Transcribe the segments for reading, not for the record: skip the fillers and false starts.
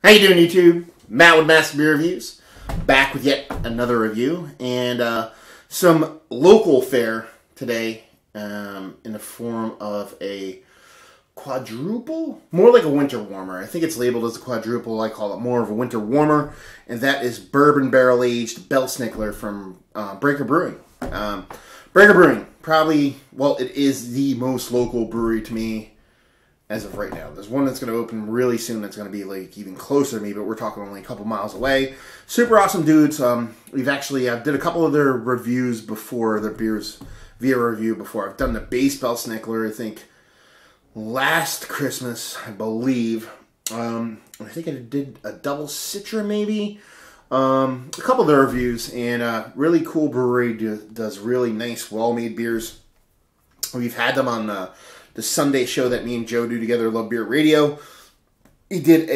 How you doing, YouTube? Matt with Master Beer Reviews, back with yet another review, and some local fare today in the form of a quadruple, more like a winter warmer. I think it's labeled as a quadruple. I call it more of a winter warmer, and that is bourbon barrel aged Belsnickler from Breaker Brewing. Breaker Brewing, probably, well, it is the most local brewery to me as of right now. There's one that's going to open really soon that's going to be like even closer to me, but we're talking only a couple miles away. Super awesome dudes. We've actually did a couple of their reviews before, their beers via review before. I've done the base Belsnickler, I think, last Christmas, I believe. I think I did a double Citra maybe. A couple of their reviews, and really cool brewery, does really nice, well-made beers. We've had them on the Sunday show that me and Joe do together, Love Beer Radio. He did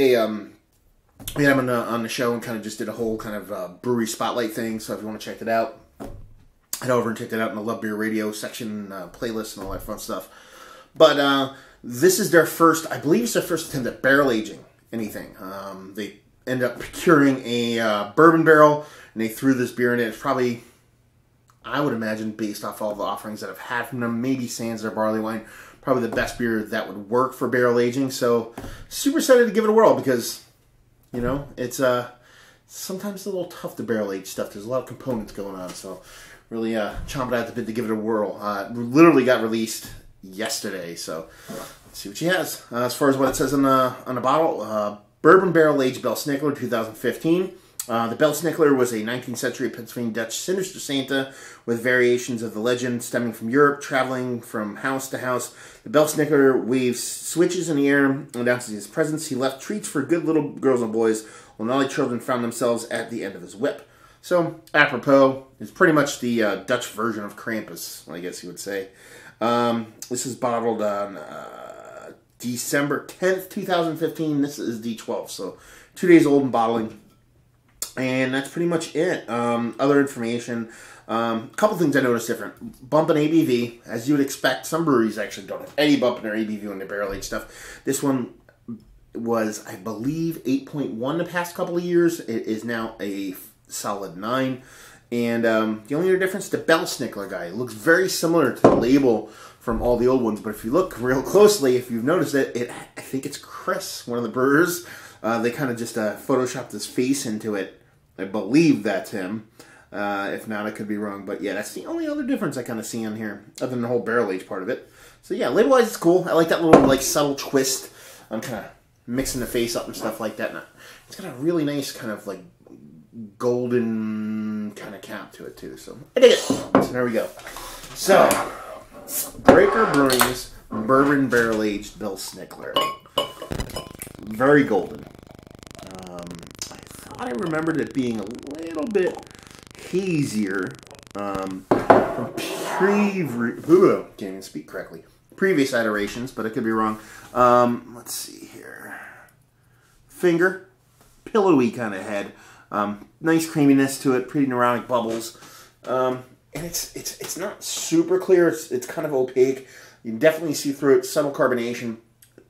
we had him on the show and kind of just did a whole kind of brewery spotlight thing. So if you want to check it out, head over and check it out in the Love Beer Radio section, playlist and all that fun stuff. But this is their first, I believe it's their first attempt at barrel aging anything. They ended up procuring a bourbon barrel, and they threw this beer in it. It's probably, I would imagine, based off all the offerings that I've had from them, maybe sans their barley wine, probably the best beer that would work for barrel aging. So super excited to give it a whirl because, you know, it's sometimes a little tough to barrel age stuff. There's a lot of components going on, so really chomping at the bit to give it a whirl. Literally got released yesterday, so let's see what she has. As far as what it says on the bottle, Bourbon Barrel Aged Belsnickler 2015. The Belsnickler was a 19th century Pennsylvania Dutch sinister Santa with variations of the legend stemming from Europe, traveling from house to house. The Belsnickler waves switches in the air and announces his presence. He left treats for good little girls and boys, while naughty children found themselves at the end of his whip. So, apropos, it's pretty much the Dutch version of Krampus, I guess you would say. This is bottled on December 10th, 2015. This is D12, so 2 days old in bottling. And that's pretty much it. Other information, a couple things I noticed different. Bump in ABV, as you would expect. Some breweries actually don't have any bump in their ABV when they barrel age stuff. This one was, I believe, 8.1 the past couple of years. It is now a solid 9. And the only other difference, the Belsnickler guy. It looks very similar to the label from all the old ones. But if you look real closely, if you've noticed it, I think it's Chris, one of the brewers. They kind of just photoshopped his face into it. I believe that's him. If not, I could be wrong. But yeah, that's the only other difference I kind of see on here, other than the whole barrel age part of it. So yeah, label-wise, it's cool. I like that little like subtle twist. I'm kind of mixing the face up and stuff like that. And it's got a really nice kind of like golden kind of cap to it too. So I dig it. So there we go. So Breaker Brewing's Bourbon Barrel Aged Belsnickler. Very golden. I remembered it being a little bit hazier from can't even speak correctly. Previous iterations, but I could be wrong. Let's see here. Finger, pillowy kind of head. Nice creaminess to it. Pretty neurotic bubbles. And it's not super clear. It's kind of opaque. You can definitely see through it. Subtle carbonation.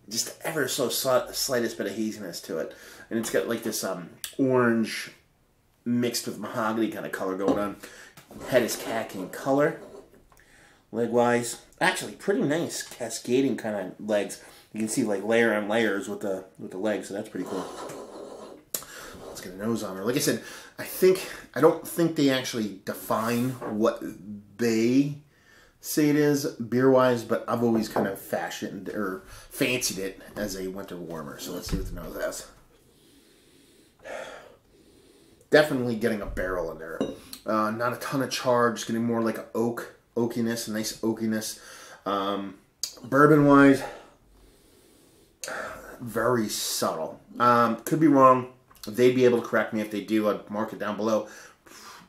Just ever so slightest bit of haziness to it. And it's got like this orange mixed with mahogany kind of color going on. Head is khaki in color. Leg-wise, actually pretty nice cascading kind of legs. You can see like layer on layers with the legs, so that's pretty cool. Let's get a nose on her. Like I said, I don't think they actually define what they say it is beer-wise, but I've always kind of fancied it as a winter warmer. So let's see what the nose has. Definitely getting a barrel in there. Not a ton of char, just getting more like an oakiness, a nice oakiness. Bourbon-wise, very subtle. Could be wrong. They'd be able to correct me if they do. I'd mark it down below.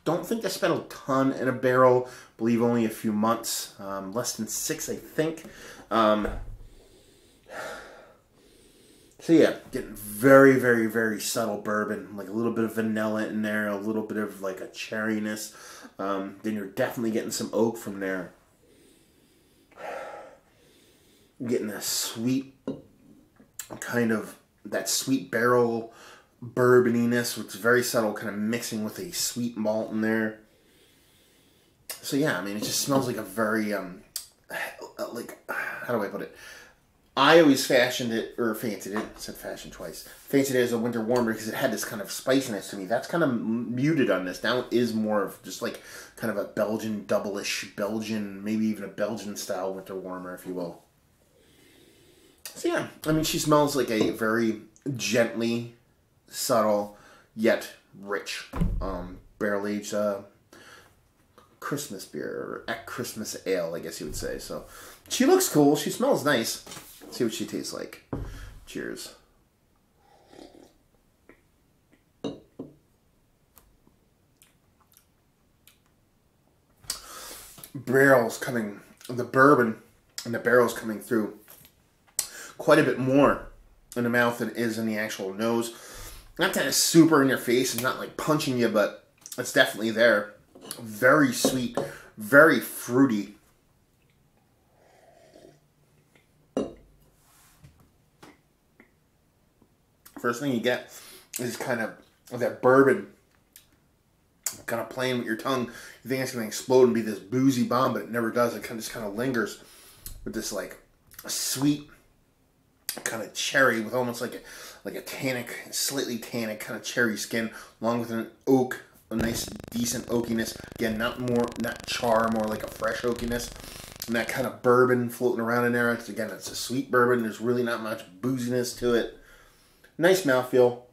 Don't think they spent a ton in a barrel. Believe only a few months. Less than 6, I think. So yeah, getting very, very, very subtle bourbon. Like a little bit of vanilla in there. A little bit of like a cherryness. Then you're definitely getting some oak from there. Getting a sweet, kind of, that sweet barrel bourboniness, which is very subtle, kind of mixing with a sweet malt in there. So yeah, I mean, it just smells like a very, like, how do I put it? I always fancied it as a winter warmer because it had this kind of spiciness to me. That's kind of muted on this. Now it is more of just like kind of a Belgian double-ish, Belgian, maybe even a Belgian style winter warmer, if you will. So yeah, I mean, she smells like a very gently subtle yet rich barrel-aged Christmas beer, or at Christmas ale, I guess you would say. So she looks cool. She smells nice. Let's see what she tastes like. Cheers. Barrels coming, the bourbon and the barrels coming through quite a bit more in the mouth than it is in the actual nose. Not that it's super in your face, it's not like punching you, but it's definitely there. Very sweet, very fruity. First thing you get is kind of that bourbon kind of playing with your tongue. You think it's going to explode and be this boozy bomb, but it never does. It just kind of lingers with this like sweet kind of cherry with almost like a tannic, slightly tannic kind of cherry skin, along with an oak, a nice decent oakiness. Again, not char, more like a fresh oakiness. And that kind of bourbon floating around in there. Again, it's a sweet bourbon. There's really not much booziness to it. Nice mouthfeel.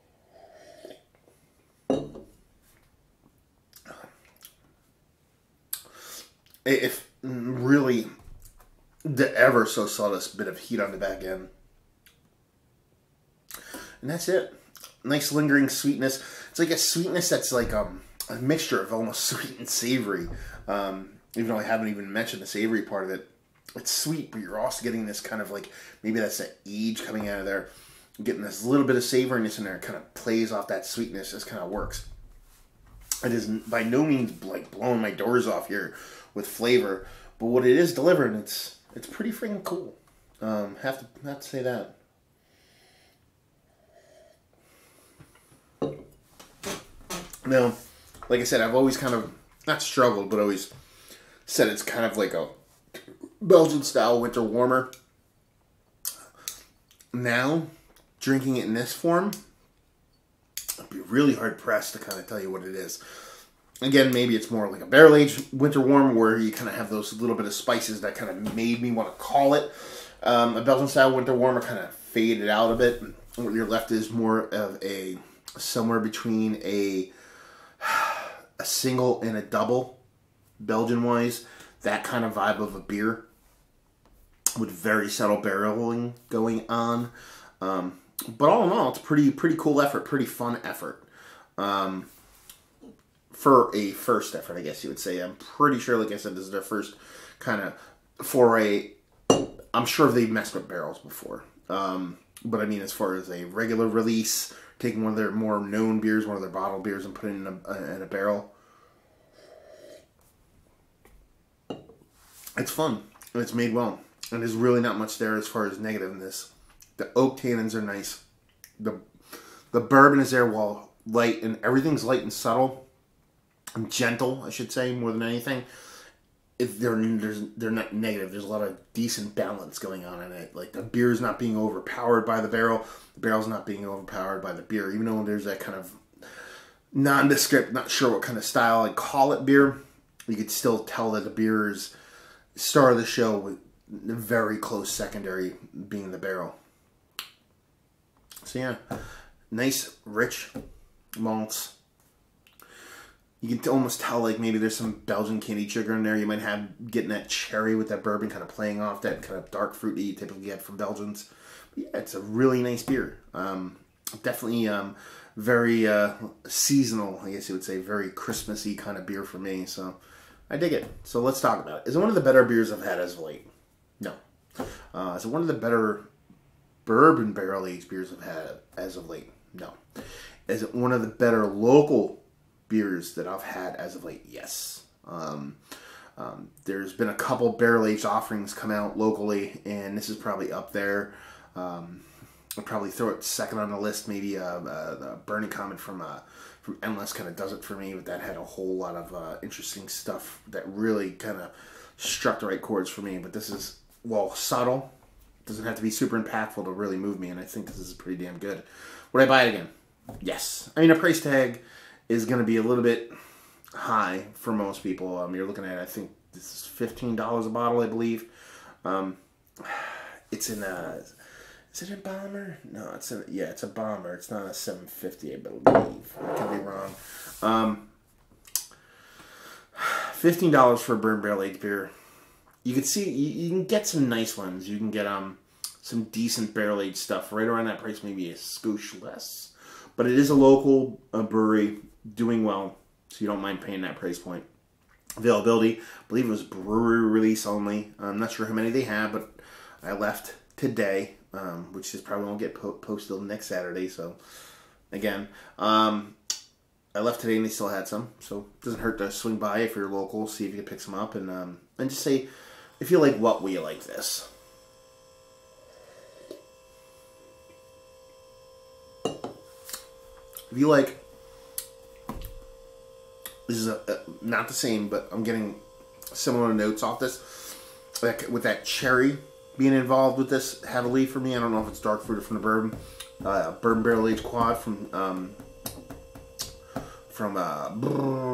If really the ever so slightest bit of heat on the back end. And that's it. Nice lingering sweetness. It's like a sweetness that's like a mixture of almost sweet and savory. Even though I haven't even mentioned the savory part of it. It's sweet, but you're also getting this kind of like, maybe that's that age coming out of there. Getting this little bit of savoriness in there. It kind of plays off that sweetness. This kind of works. It is by no means like blowing my doors off here with flavor. But what it is delivering, it's pretty freaking cool. Have to say that. Now, like I said, I've always kind of, not struggled, but always said it's kind of like a Belgian style winter warmer. Now, drinking it in this form, I'd be really hard pressed to kind of tell you what it is. Again, maybe it's more like a barrel-aged winter warmer where you kind of have those little bit of spices that kind of made me want to call it a Belgian style winter warmer, kind of faded out a bit. What you're left is more of a, somewhere between a single and a double, Belgian-wise. That kind of vibe of a beer with very subtle barreling going on. But all in all, it's pretty cool effort, pretty fun effort. For a first effort, I guess you would say. I'm pretty sure, like I said, this is their first kind of foray. I'm sure they've messed with barrels before. But I mean, as far as a regular release, taking one of their more known beers, one of their bottled beers, and putting it in a barrel. It's fun. And it's made well. And there's really not much there as far as negative in this. The oak tannins are nice. The bourbon is there while light, and everything's light and subtle. And gentle, I should say, more than anything. They're not negative. There's a lot of decent balance going on in it. Like, the beer's not being overpowered by the barrel. The barrel's not being overpowered by the beer. Even though there's that kind of nondescript, not sure what kind of style I'd call it beer, you could still tell that the beer is star of the show, with the very close secondary being the barrel. So yeah, nice, rich malts. You can almost tell, like, maybe there's some Belgian candied sugar in there. You might have getting that cherry with that bourbon kind of playing off that kind of dark fruit that you typically get from Belgians. But yeah, it's a really nice beer. Definitely very seasonal, I guess you would say. Very Christmassy kind of beer for me. So I dig it. So let's talk about it. Is it one of the better beers I've had as of late? No. Is it one of the better bourbon barrel-aged beers I've had as of late? No. Is it one of the better local beers that I've had as of late? Yes. There's been a couple barrel-aged offerings come out locally, and this is probably up there. I'll probably throw it second on the list. Maybe the Burning Comet from Endless kind of does it for me, but that had a whole lot of interesting stuff that really kind of struck the right chords for me. But this is, well, subtle. Doesn't have to be super impactful to really move me, and I think this is pretty damn good. Would I buy it again? Yes. I mean, a price tag is going to be a little bit high for most people. You're looking at, I think this is $15 a bottle, I believe. It's in a, is it a bomber? No, it's a bomber. It's not a 750, I believe. I could be wrong. $15 for a bourbon barrel aged beer. You can see, you can get some nice ones. You can get some decent barrel aged stuff right around that price, maybe a skosh less. But it is a local brewery doing well, so you don't mind paying that price point. Availability, I believe it was brewery release only. I'm not sure how many they have, but I left today, which is probably won't get posted till next Saturday. So, again, I left today and they still had some, so it doesn't hurt to swing by if you're local, see if you can pick some up, and just say if you like what, will you like this? If you like, this is not the same, but I'm getting similar notes off this, like with that cherry being involved with this heavily for me. I don't know if it's dark fruit or from the bourbon. Bourbon Barrel Aged Quad from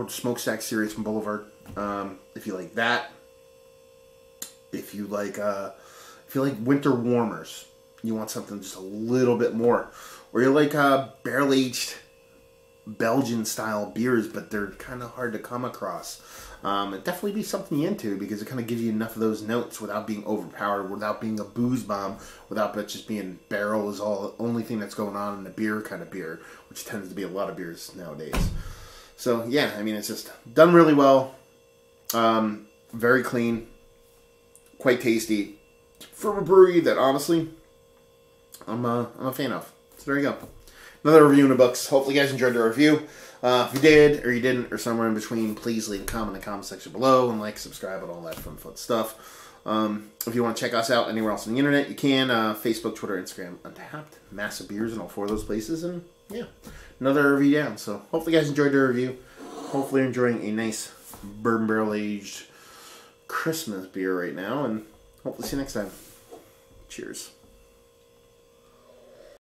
Smokestack series from Boulevard. If you like that, if you like winter warmers, you want something just a little bit more, or you like barrel aged Belgian style beers, but they're kind of hard to come across. It'd definitely be something you're into, because it kind of gives you enough of those notes without being overpowered, without being a booze bomb, without it just being barrel is all only thing that's going on in the beer kind of beer, which tends to be a lot of beers nowadays. So yeah, I mean, it's just done really well. Very clean, quite tasty for a brewery that honestly I'm a fan of. So there you go. Another review in the books. Hopefully you guys enjoyed the review. If you did, or you didn't, or somewhere in between, please leave a comment in the comment section below, and like, subscribe, and all that fun stuff. If you want to check us out anywhere else on the internet, you can. Facebook, Twitter, Instagram, Untapped, Massive Beers in all 4 of those places, and yeah, another review down. So hopefully you guys enjoyed the review. Hopefully you're enjoying a nice bourbon barrel aged Christmas beer right now, and hopefully see you next time. Cheers.